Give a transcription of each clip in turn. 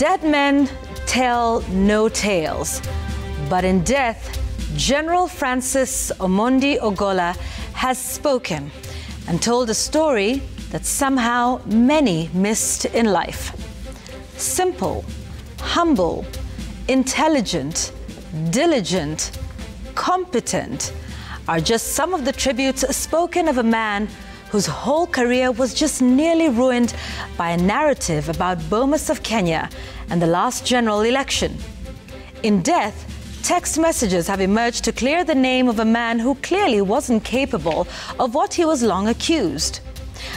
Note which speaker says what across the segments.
Speaker 1: Dead men tell no tales, but in death, General Francis Omondi Ogola has spoken and told a story that somehow many missed in life. Simple, humble, intelligent, diligent, competent are just some of the tributes spoken of a man whose whole career was just nearly ruined by a narrative about Bomas of Kenya and the last general election. In death, text messages have emerged to clear the name of a man who clearly wasn't capable of what he was long accused.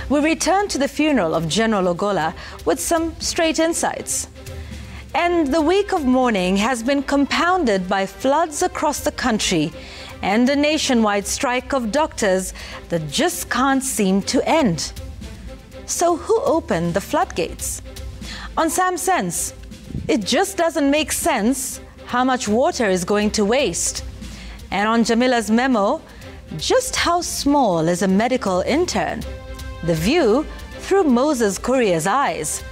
Speaker 1: We return to the funeral of General Ogola with some straight insights. And the week of mourning has been compounded by floods across the country and a nationwide strike of doctors that just can't seem to end. So who opened the floodgates? On Sam Sense, it just doesn't make sense how much water is going to waste. And on Jamila's memo, just how small is a medical intern? The view through Moses Kuria's eyes.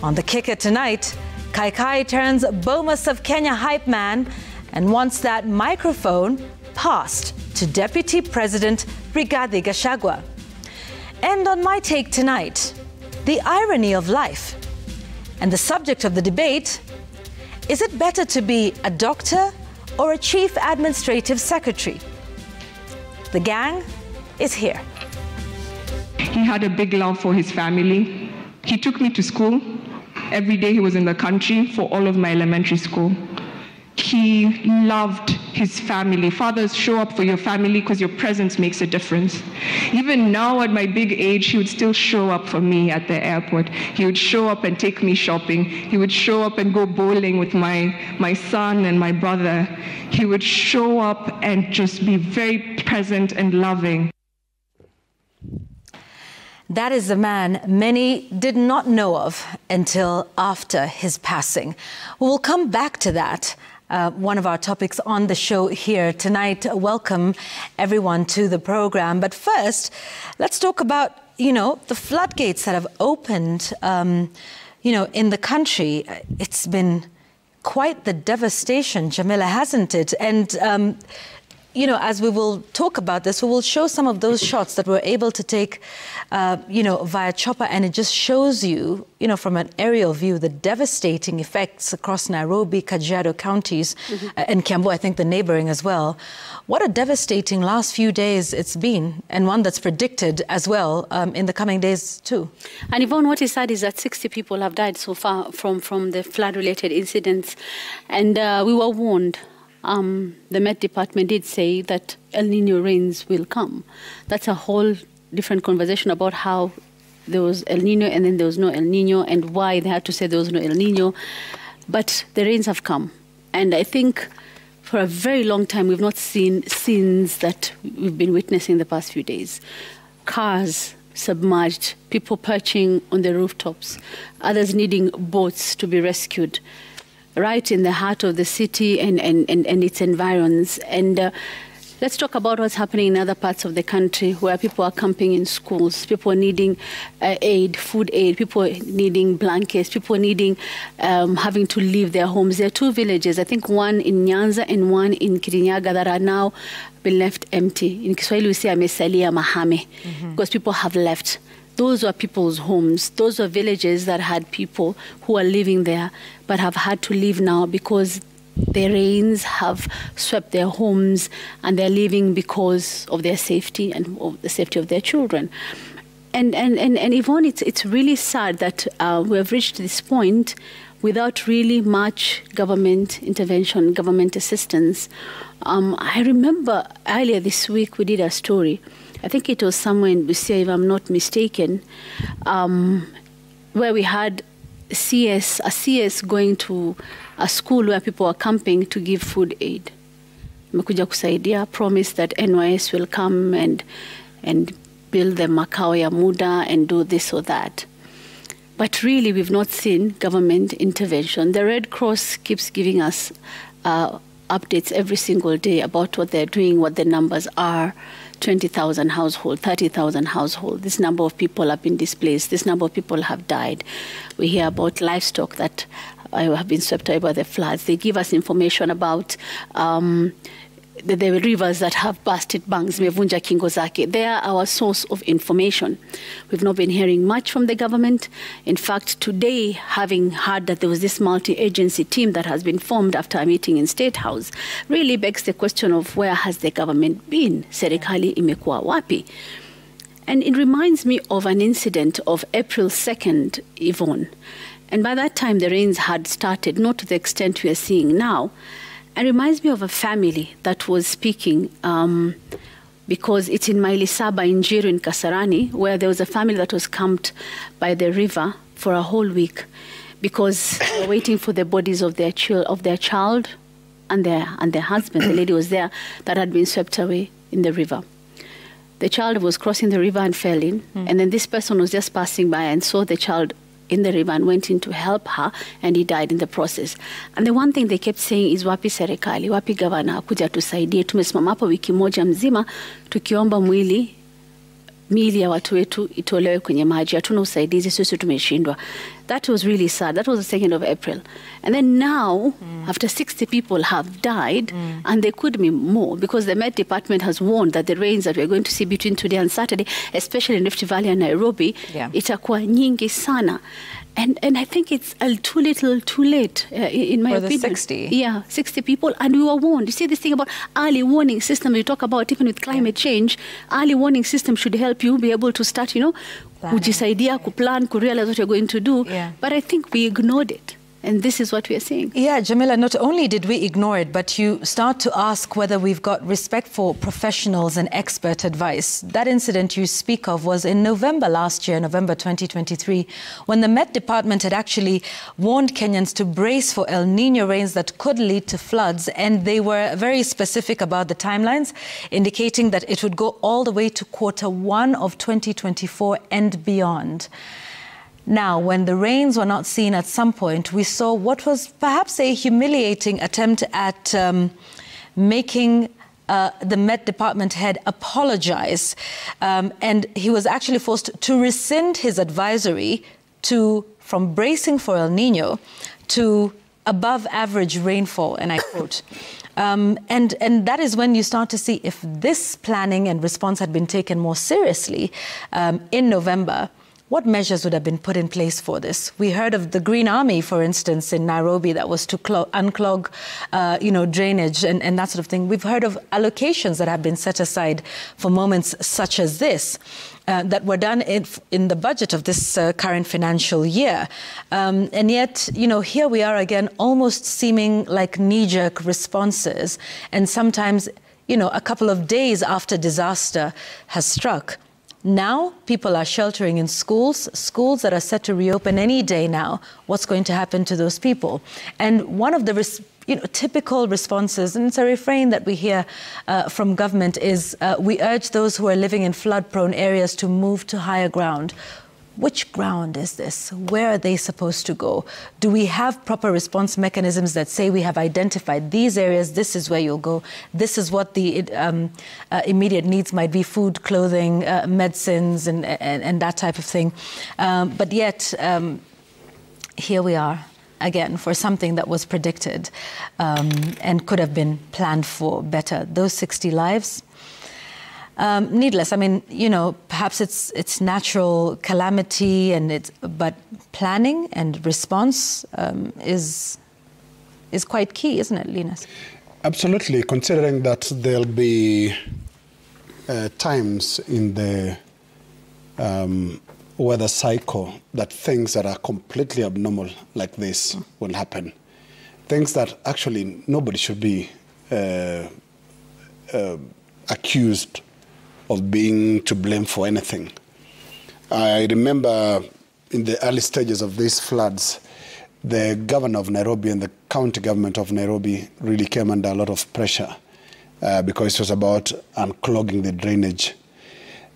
Speaker 1: On The Kicker tonight, Kaikai turns Bomas of Kenya hype man and wants that microphone passed to Deputy President Rigathi Gachagua. And on My Take tonight, the irony of life. And the subject of the debate, is it better to be a doctor or a chief administrative secretary? The gang is here.
Speaker 2: He had a big love for his family. He took me to school. Every day he was in the country for all of my elementary school. He loved his family. Fathers, show up for your family because your presence makes a difference. Even now at my big age, he would still show up for me at the airport. He would show up and take me shopping. He would show up and go bowling with my son and my brother. He would show up and just be very present and loving.
Speaker 1: That is a man many did not know of until after his passing. We'll come back to that. One of our topics on the show here tonight. Welcome everyone to the program. But first, let's talk about, the floodgates that have opened, in the country. It's been quite the devastation, Jamila, hasn't it? And, as we will talk about this, we will show some of those shots that we're able to take, via chopper, and it just shows you, from an aerial view, the devastating effects across Nairobi, Kajiado counties, and Kiambu, I think the neighboring as well. What a devastating last few days it's been, and one that's predicted as well in the coming days too.
Speaker 3: And Yvonne, what is sad is that 60 people have died so far from the flood-related incidents, and we were warned. The Met Department did say that El Nino rains will come. That's a whole different conversation about how there was El Nino and then there was no El Nino and why they had to say there was no El Nino. But the rains have come. And I think for a very long time we've not seen scenes that we've been witnessing the past few days. Cars submerged, people perching on the rooftops, others needing boats to be rescued. Right in the heart of the city and its environs. And let's talk about what's happening in other parts of the country where people are camping in schools, people needing aid, food aid, people needing blankets, people needing having to leave their homes. There are two villages, I think one in Nyanza and one in Kirinyaga, that are now been left empty. In Kiswahili we say amesalia mahame, because people have left. Those were people's homes. Those were villages that had people who are living there but have had to leave now because the rains have swept their homes and they're leaving because of their safety and of the safety of their children. And Yvonne, it's really sad that we have reached this point without really much government intervention, government assistance. I remember earlier this week we did a story. I think it was somewhere in Busia, if I'm not mistaken, where we had a CS going to a school where people were camping to give food aid. Mekuja kusaidia, promised that NYS will come and build the makao ya muda and do this or that. But really, we've not seen government intervention. The Red Cross keeps giving us updates every single day about what they're doing, what the numbers are. 20,000 households, 30,000 households. This number of people have been displaced. This number of people have died. We hear about livestock that have been swept away by the floods. They give us information about the rivers that have busted banks, mevunja kingo zake. They are our source of information. We've not been hearing much from the government. In fact, today, having heard that there was this multi-agency team that has been formed after a meeting in State House, really begs the question of where has the government been? Serikali imekuwa wapi? And it reminds me of an incident of April 2nd, Yvonne. And by that time, the rains had started, not to the extent we are seeing now. It reminds me of a family that was speaking because it's in Mailisaba in Njiru in Kasarani, where there was a family that was camped by the river for a whole week because they were waiting for the bodies of their child and their husband. The lady was there that had been swept away in the river. The child was crossing the river and fell in, and then this person was just passing by and saw the child in the river and went in to help her, and he died in the process. And the one thing they kept saying is, wapi serikali, wapi gavana, kuja tusaidie. Tumesimama hapo wiki moja mzima tukiomba miili ya watu wetu itolewe kwenye maji. Hatuna usaidizi, sisi tumeshindwa. That was really sad. That was the 2nd of April. And then now, after 60 people have died, and there could be more, because the Met Department has warned that the rains that we're going to see between today and Saturday, especially in Rift Valley and Nairobi, itakuwa nyingi sana. And I think it's too little, too late, in my opinion. For the 60? Yeah, 60 people. And we were warned. You see this thing about early warning system we talk about, even with climate change, early warning system should help you be able to start, kujisaidia, kuplan, kurealize what you're going to do. But I think we ignored it. And this is what we are seeing. Yeah,
Speaker 1: Jamila, not only did we ignore it, but you start to ask whether we've got respect for professionals and expert advice. That incident you speak of was in November last year, November 2023, when the Met Department had actually warned Kenyans to brace for El Nino rains that could lead to floods. And they were very specific about the timelines, indicating that it would go all the way to Q1 of 2024 and beyond. Now, when the rains were not seen at some point, we saw what was perhaps a humiliating attempt at making the Met Department head apologize. And he was actually forced to rescind his advisory from bracing for El Nino to above average rainfall, and I quote. And that is when you start to see if this planning and response had been taken more seriously in November. What measures would have been put in place for this? We heard of the Green Army, for instance, in Nairobi that was to unclog, drainage and that sort of thing. We've heard of allocations that have been set aside for moments such as this that were done in the budget of this current financial year. And yet, here we are again, almost seeming like knee-jerk responses. And sometimes, a couple of days after disaster has struck. Now, people are sheltering in schools that are set to reopen any day now. What's going to happen to those people? And one of the typical responses, and it's a refrain that we hear from government, is we urge those who are living in flood-prone areas to move to higher ground. Which ground is this? Where are they supposed to go? Do we have proper response mechanisms that say we have identified these areas, this is where you'll go, this is what the immediate needs might be, food, clothing, medicines, and that type of thing. But yet, here we are again for something that was predicted and could have been planned for better. Those 60 lives. Needless. I mean, perhaps it's natural calamity, but planning and response is quite key, isn't it, Linus?
Speaker 4: Absolutely, considering that there'll be times in the weather cycle that things that are completely abnormal like this will happen. Things that actually nobody should be accused of being to blame for anything. I remember in the early stages of these floods, the governor of Nairobi and the county government of Nairobi really came under a lot of pressure because it was about unclogging the drainage.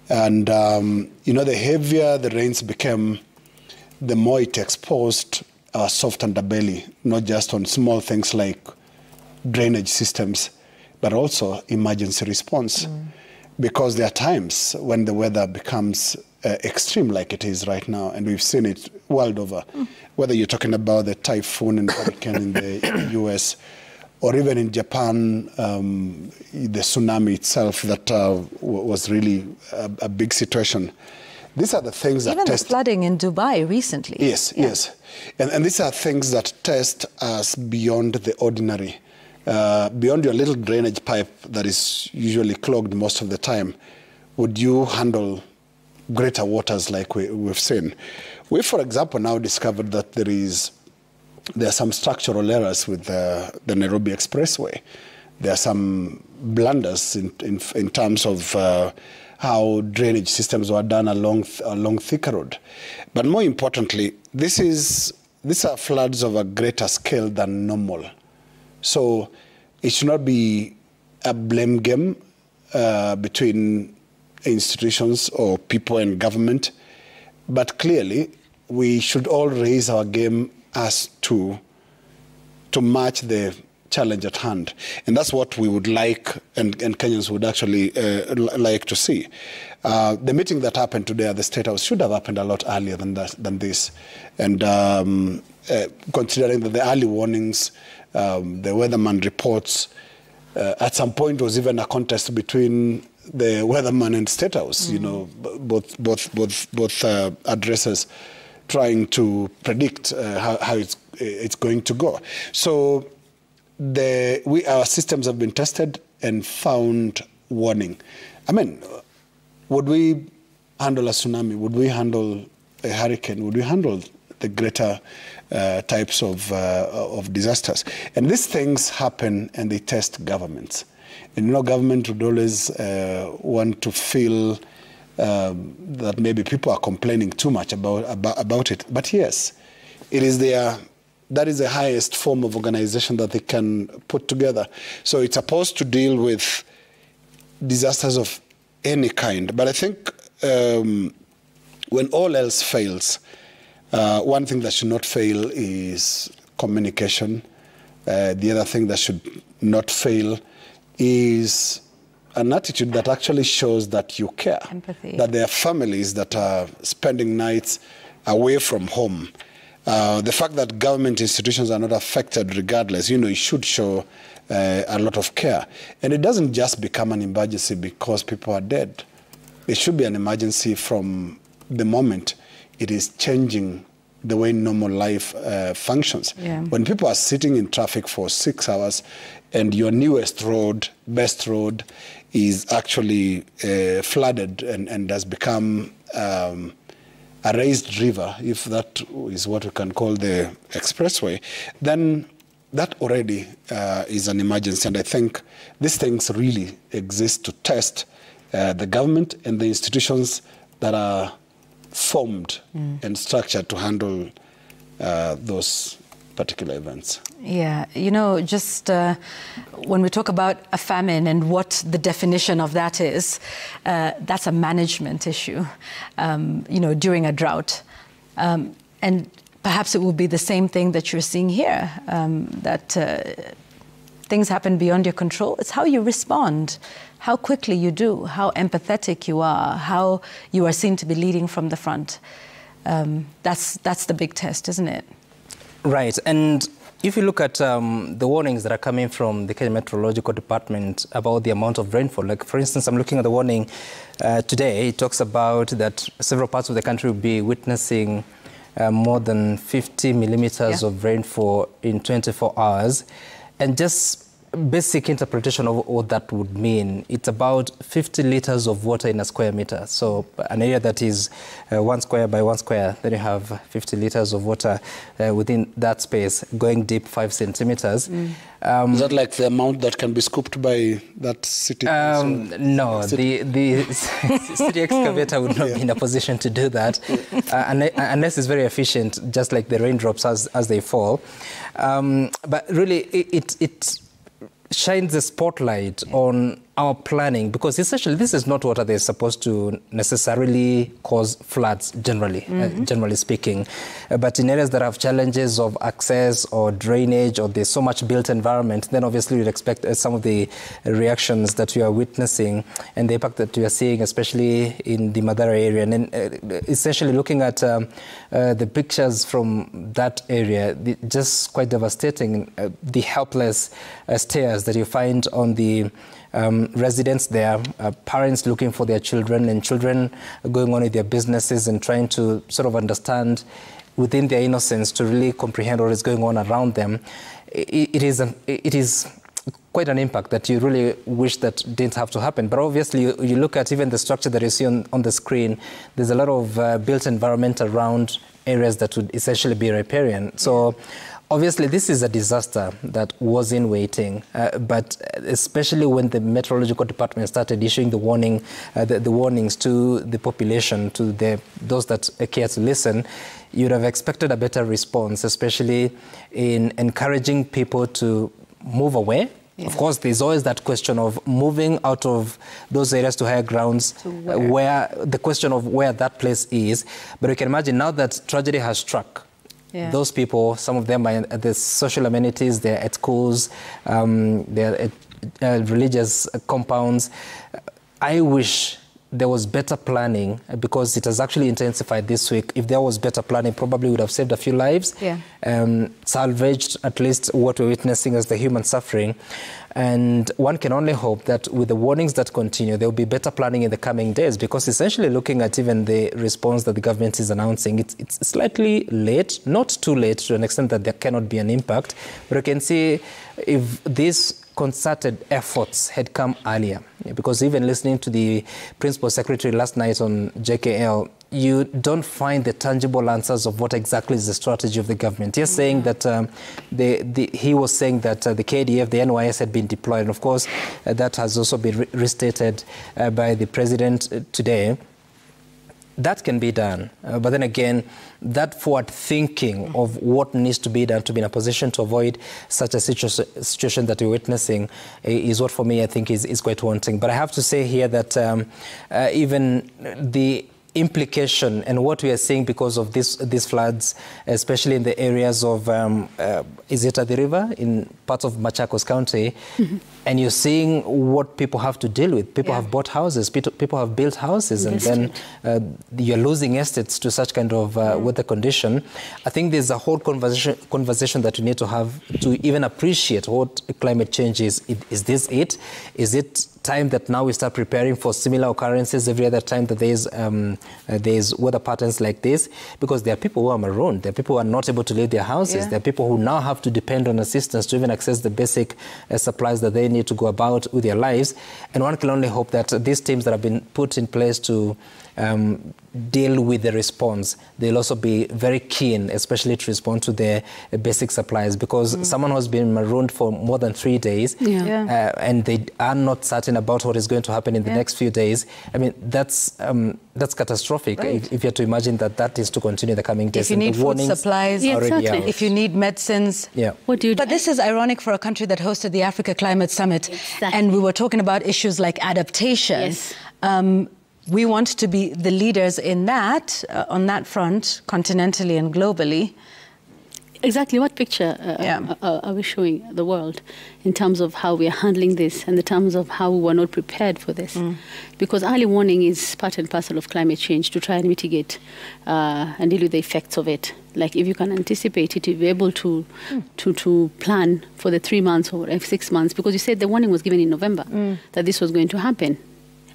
Speaker 4: And, the heavier the rains became, the more it exposed our soft underbelly, not just on small things like drainage systems, but also emergency response. Because there are times when the weather becomes extreme like it is right now, and we've seen it world over, whether you're talking about the typhoon and hurricane in the US, or even in Japan, the tsunami itself that was really a big situation. These are the things that
Speaker 1: even the flooding in Dubai recently.
Speaker 4: Yes, yes. And these are things that test us beyond the ordinary, beyond your little drainage pipe that is usually clogged most of the time. Would you handle greater waters like we've seen? We, for example, now discovered that there are some structural errors with the Nairobi Expressway. There are some blunders in terms of how drainage systems were done along Thika Road. But more importantly, these are floods of a greater scale than normal. So it should not be a blame game between institutions or people and government. But clearly, we should all raise our game as to match the challenge at hand. And that's what we would like, and Kenyans would actually like to see. The meeting that happened today at the State House should have happened a lot earlier than this. And considering that the early warnings, the weatherman reports, at some point was even a contest between the weatherman and State House, you know, both addresses trying to predict how it's going to go. So our systems have been tested and found warning. I mean, would we handle a tsunami? Would we handle a hurricane? Would we handle the greater types of disasters? And these things happen and they test governments. And you know, government would always want to feel that maybe people are complaining too much about it. But yes, it is that is the highest form of organization that they can put together. So it's supposed to deal with disasters of any kind. But I think when all else fails, one thing that should not fail is communication. The other thing that should not fail is an attitude that actually shows that you care. Empathy. That there are families that are spending nights away from home. The fact that government institutions are not affected regardless, you know, it should show a lot of care. And it doesn't just become an emergency because people are dead. It should be an emergency from the moment it is changing the way normal life functions. Yeah. When people are sitting in traffic for 6 hours and your newest road, best road, is actually flooded and has become a raised river, if that is what we can call the expressway, then that already is an emergency. And I think these things really exist to test the government and the institutions that are formed and structured to handle those particular events.
Speaker 1: Yeah, you know, just when we talk about a famine and what the definition of that is, that's a management issue, you know, during a drought. And perhaps it will be the same thing that you're seeing here, that things happen beyond your control. It's how you respond, how quickly you do, how empathetic you are, how you are seen to be leading from the front. That's the big test, isn't it?
Speaker 5: Right. And if you look at the warnings that are coming from the Kenya Meteorological Department about the amount of rainfall, like, for instance, I'm looking at the warning today. It talks about that several parts of the country will be witnessing more than 50 millimeters of rainfall in 24 hours. And just basic interpretation of what that would mean, it's about 50 liters of water in a square meter. So an area that is 1 square by 1 square, then you have 50 liters of water within that space, going deep 5 centimeters.
Speaker 4: Is that like the amount that can be scooped by that city?
Speaker 5: No, the city excavator would not be in a position to do that unless it's very efficient, just like the raindrops as they fall. But really, it shines the spotlight on our planning, because essentially this is not water that is supposed to necessarily cause floods generally, generally speaking. But in areas that have challenges of access or drainage, or there's so much built environment, then obviously you'd expect some of the reactions that you are witnessing and the impact that you are seeing, especially in the Madara area. And then essentially looking at the pictures from that area, just quite devastating, the helpless stares that you find on the residents there, parents looking for their children, and children going on with their businesses and trying to sort of understand within their innocence to really comprehend what is going on around them. It is quite an impact that you really wish that didn't have to happen. But obviously, you look at even the structure that you see on the screen, there's a lot of built environment around areas that would essentially be riparian. So obviously, this is a disaster that was in waiting, but especially when the meteorological department started issuing the warning, the warnings to the population, to those that care to listen, you'd have expected a better response, especially in encouraging people to move away. Yeah. Of course, there's always that question of moving out of those areas to higher grounds, where the question of where that place is. But you can imagine now that tragedy has struck. Yeah. Those people, some of them are at the social amenities, they're at schools, they're at religious compounds. I wish there was better planning, because it has actually intensified this week. If there was better planning, probably would have saved a few lives, salvaged at least what we're witnessing as the human suffering. And one can only hope that with the warnings that continue, there will be better planning in the coming days, because essentially looking at even the response that the government is announcing, it's slightly late, not too late to an extent that there cannot be an impact. But you can see if these concerted efforts had come earlier, because even listening to the Principal Secretary last night on JKL, you don't find the tangible answers of what exactly is the strategy of the government. He's saying that he was saying that the KDF, the NYS had been deployed. And of course, that has also been restated by the president today. That can be done. But then again, that forward thinking of what needs to be done to be in a position to avoid such a situation that we're witnessing is what, for me, I think is quite wanting. But I have to say here that even the implication and what we are seeing because of these floods, especially in the areas of Izeta the River, in parts of Machakos County, and you're seeing what people have to deal with. People have bought houses, people have built houses, and then you're losing estates to such kind of weather condition. I think there's a whole conversation that we need to have to even appreciate what climate change is. Is this it? Is it time that now we start preparing for similar occurrences every other time that there's weather patterns like this? Because there are people who are marooned, there are people who are not able to leave their houses, there are people who now have to depend on assistance to even access the basic supplies that they need to go about with their lives. And one can only hope that these teams that have been put in place to deal with the response, they'll also be very keen, especially to respond to the basic supplies, because someone who's been marooned for more than 3 days and they are not certain about what is going to happen in the next few days. I mean, that's catastrophic if you're to imagine that is to continue in the coming days.
Speaker 1: If you need food supplies, if you need medicines.
Speaker 3: What do you do?
Speaker 1: But this is ironic for a country that hosted the Africa Climate Summit. And we were talking about issues like adaptation. We want to be the leaders in that, on that front, continentally and globally.
Speaker 3: Exactly. What picture are we showing the world in terms of how we are handling this and in terms of how we were not prepared for this? Because early warning is part and parcel of climate change, to try and mitigate and deal with the effects of it. Like if you can anticipate it, you'll be able to plan for the 3 months or 6 months, because you said the warning was given in November that this was going to happen.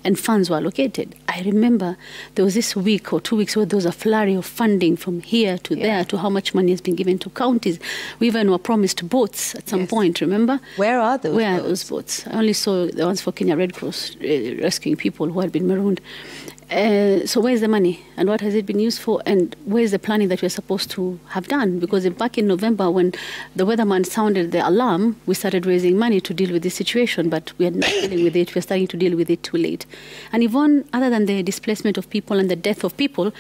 Speaker 3: And funds were allocated. I remember there was this week or 2 weeks where there was a flurry of funding from here to there, to how much money has been given to counties. We even were promised boats at some point, remember?
Speaker 1: Where are those boats?
Speaker 3: Where are those boats? I only saw the ones for Kenya Red Cross rescuing people who had been marooned. So where's the money? And what has it been used for? And where's the planning that we're supposed to have done? Because back in November, when the weatherman sounded the alarm, we started raising money to deal with this situation, but we are not dealing with it. We're starting to deal with it too late. And even other than the displacement of people and the death of people,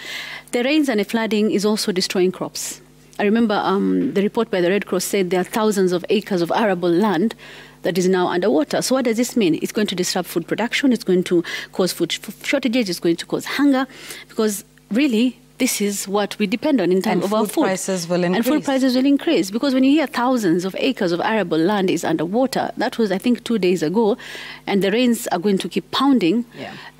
Speaker 3: the rains and the flooding is also destroying crops. I remember the report by the Red Cross said there are thousands of acres of arable land that is now underwater. So what does this mean? It's going to disrupt food production. It's going to cause food shortages. It's going to cause hunger, because really, this is what we depend on in terms of our food.
Speaker 1: Prices will increase.
Speaker 3: And food prices will increase, because when you hear thousands of acres of arable land is underwater, that was, I think, 2 days ago, and the rains are going to keep pounding.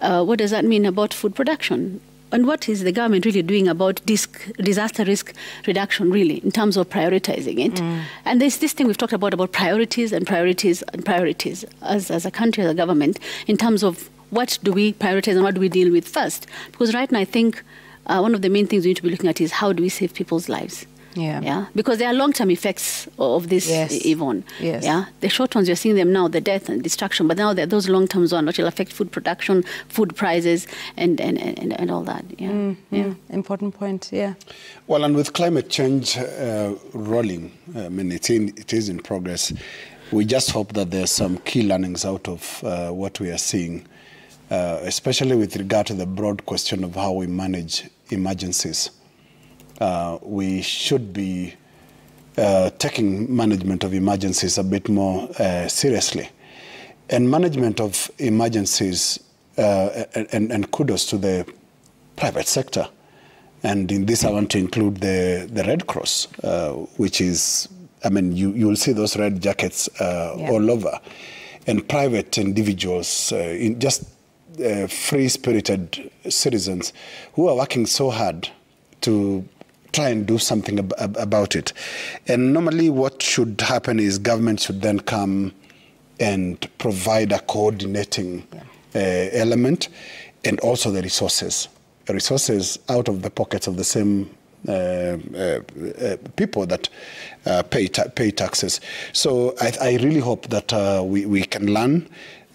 Speaker 3: What does that mean about food production? And what is the government really doing about disaster risk reduction, really, in terms of prioritizing it? And there's this thing we've talked about priorities and priorities and priorities as a country, as a government, in terms of what do we prioritize and what do we deal with first? Because right now, I think one of the main things we need to be looking at is how do we save people's lives? Because there are long-term effects of this, Yvonne. The short ones, you're seeing them now, the death and destruction, but now there are those long-term ones which will affect food production, food prices, and all that.
Speaker 1: Important point,
Speaker 4: Well, and with climate change rolling, I mean, it is in progress. We just hope that there's some key learnings out of what we are seeing, especially with regard to the broad question of how we manage emergencies. We should be taking management of emergencies a bit more seriously. And management of emergencies, and kudos to the private sector. And in this, I want to include the Red Cross, which is, I mean, you will see those red jackets all over. And private individuals, just free-spirited citizens who are working so hard to try and do something about it. And normally what should happen is government should then come and provide a coordinating element, and also the resources out of the pockets of the same people that pay taxes. So I really hope that we can learn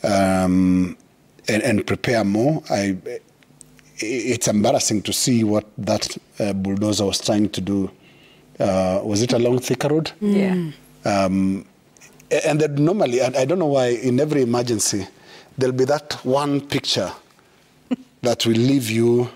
Speaker 4: and prepare more. It's embarrassing to see what that bulldozer was trying to do. Was it along Thika Road? And then normally, and I don't know why, in every emergency, there'll be that one picture that will leave you,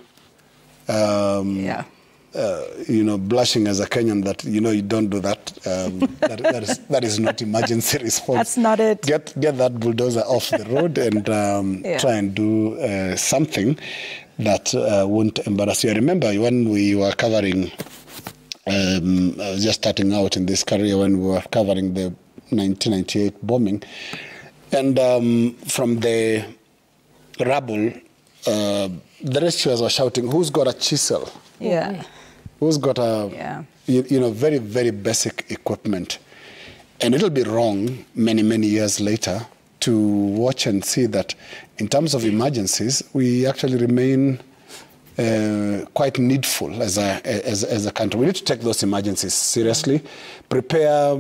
Speaker 4: blushing as a Kenyan that, you don't do that. That is not emergency response.
Speaker 1: That's not it.
Speaker 4: Get that bulldozer off the road and try and do something that won't embarrass you. I remember when we were covering, I was just starting out in this career when we were covering the 1998 bombing, and from the rubble, the rescuers were shouting, "Who's got a chisel?" Who's got a, very, very basic equipment. And it'll be wrong many years later to watch and see that in terms of emergencies, we actually remain quite needful as a country. We need to take those emergencies seriously, prepare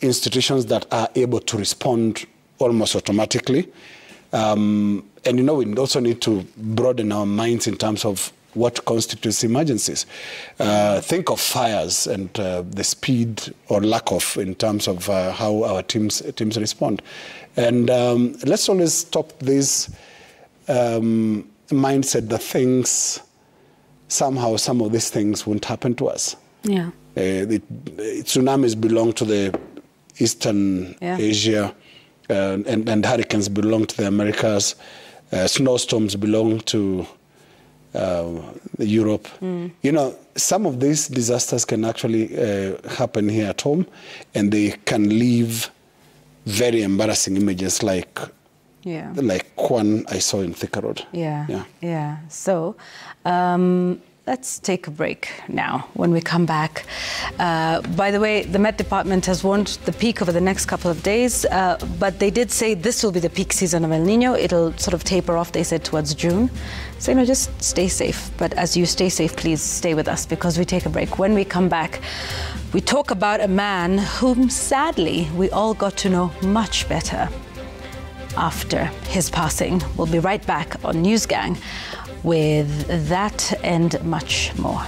Speaker 4: institutions that are able to respond almost automatically. And, we also need to broaden our minds in terms of what constitutes emergencies. Think of fires and the speed or lack of in terms of how our teams respond. And let's always stop this mindset that somehow some of these things won't happen to us. Tsunamis belong to the Eastern Asia, and hurricanes belong to the Americas. Snowstorms belong to Europe. Some of these disasters can actually happen here at home, and they can leave very embarrassing images like one I saw in Thika Road.
Speaker 1: So let's take a break now. When we come back, by the way, the Met Department has warned the peak over the next couple of days, but they did say this will be the peak season of El Nino. It'll sort of taper off, they said, towards June. So, just stay safe. But as you stay safe, please stay with us, because we take a break. When we come back, we talk about a man whom, sadly, we all got to know much better after his passing. We'll be right back on Newsgang with that and much more.